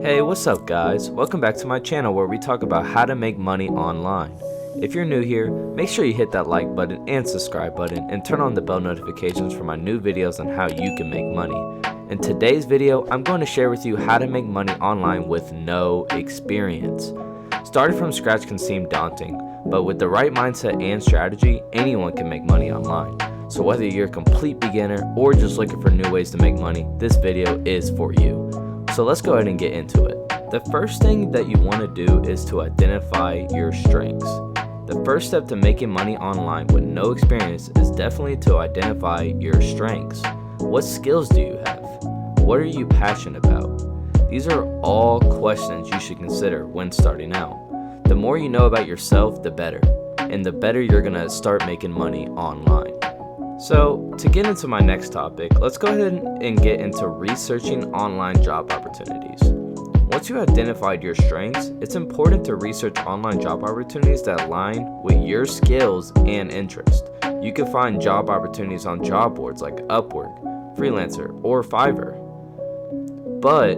Hey, what's up guys? Welcome back to my channel where we talk about how to make money online. If you're new here, make sure you hit that like button and subscribe button and turn on the bell notifications for my new videos on how you can make money. In today's video, I'm going to share with you how to make money online with no experience. Starting from scratch can seem daunting, but with the right mindset and strategy, anyone can make money online. So whether you're a complete beginner or just looking for new ways to make money, this video is for you. So let's go ahead and get into it. The first thing that you want to do is to identify your strengths. The first step to making money online with no experience is definitely to identify your strengths. What skills do you have? What are you passionate about? These are all questions you should consider when starting out. The more you know about yourself, the better. And the better you're going to start making money online. So, to get into my next topic, let's go ahead and get into researching online job opportunities. Once you identified your strengths, it's important to research online job opportunities that align with your skills and interest. You can find job opportunities on job boards like Upwork, Freelancer, or Fiverr. But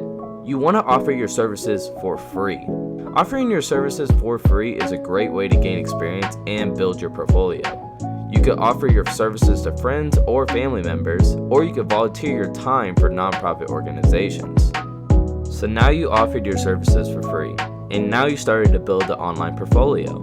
you want to offer your services for free. Offering your services for free is a great way to gain experience and build your portfolio. You could offer your services to friends or family members, or you could volunteer your time for nonprofit organizations. So now you offered your services for free, and now you started to build the online portfolio.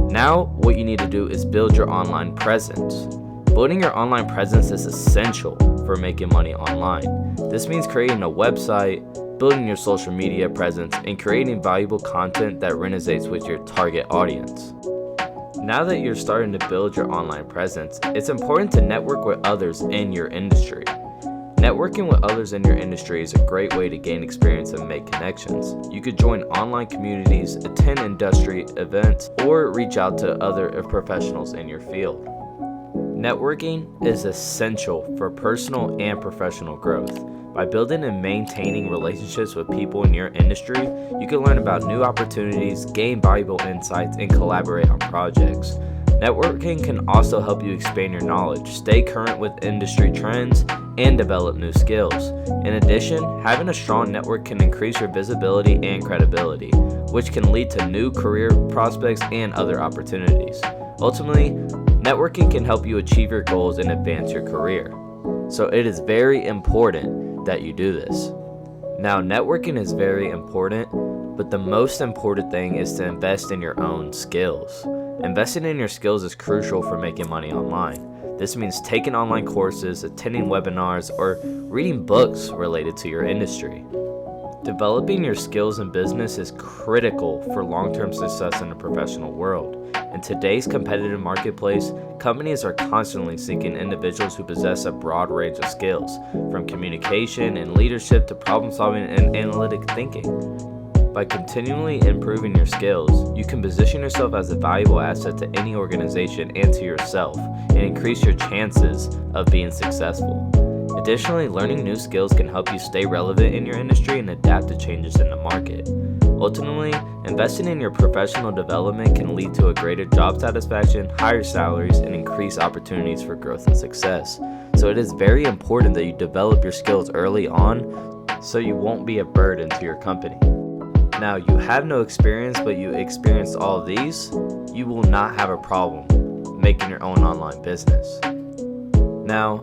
Now what you need to do is build your online presence. Building your online presence is essential for making money online. This means creating a website, building your social media presence, and creating valuable content that resonates with your target audience. Now that you're starting to build your online presence, it's important to network with others in your industry. Networking with others in your industry is a great way to gain experience and make connections. You could join online communities, attend industry events, or reach out to other professionals in your field. Networking is essential for personal and professional growth. By building and maintaining relationships with people in your industry, you can learn about new opportunities, gain valuable insights, and collaborate on projects. Networking can also help you expand your knowledge, stay current with industry trends, and develop new skills. In addition, having a strong network can increase your visibility and credibility, which can lead to new career prospects and other opportunities. Ultimately, networking can help you achieve your goals and advance your career. So it is very important that you do this. Now, networking is very important, but the most important thing is to invest in your own skills. Investing in your skills is crucial for making money online. This means taking online courses, attending webinars, or reading books related to your industry. Developing your skills in business is critical for long-term success in the professional world. In today's competitive marketplace, companies are constantly seeking individuals who possess a broad range of skills, from communication and leadership to problem-solving and analytic thinking. By continually improving your skills, you can position yourself as a valuable asset to any organization and to yourself, and increase your chances of being successful. Additionally, learning new skills can help you stay relevant in your industry and adapt to changes in the market. Ultimately, investing in your professional development can lead to a greater job satisfaction, higher salaries, and increased opportunities for growth and success. So it is very important that you develop your skills early on so you won't be a burden to your company. Now, you have no experience, but you experienced all of these, you will not have a problem making your own online business. Now,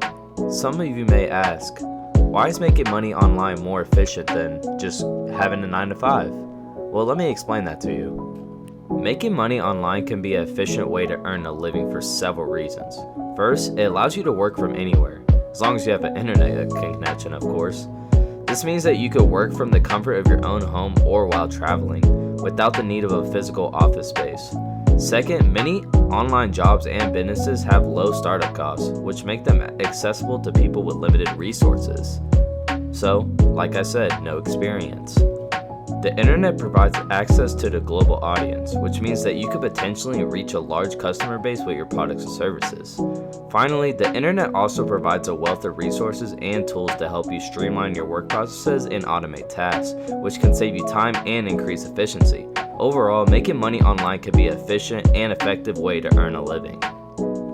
some of you may ask, why is making money online more efficient than just having a 9-to-5? Well, let me explain that to you. Making money online can be an efficient way to earn a living for several reasons. First, it allows you to work from anywhere, as long as you have an internet connection, of course. This means that you could work from the comfort of your own home or while traveling, without the need of a physical office space. Second, many online jobs and businesses have low startup costs, which make them accessible to people with limited resources. So, like I said, no experience. The internet provides access to the global audience, which means that you could potentially reach a large customer base with your products and services. Finally, the internet also provides a wealth of resources and tools to help you streamline your work processes and automate tasks, which can save you time and increase efficiency. Overall, making money online can be an efficient and effective way to earn a living.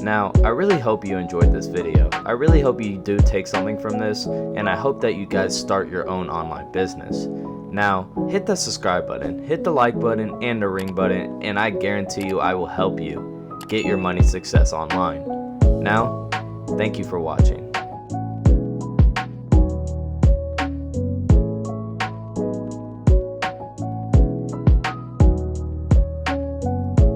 Now, I really hope you enjoyed this video. I really hope you do take something from this, and I hope that you guys start your own online business. Now, hit the subscribe button, hit the like button, and the ring button, and I guarantee you I will help you get your money success online. Now, thank you for watching.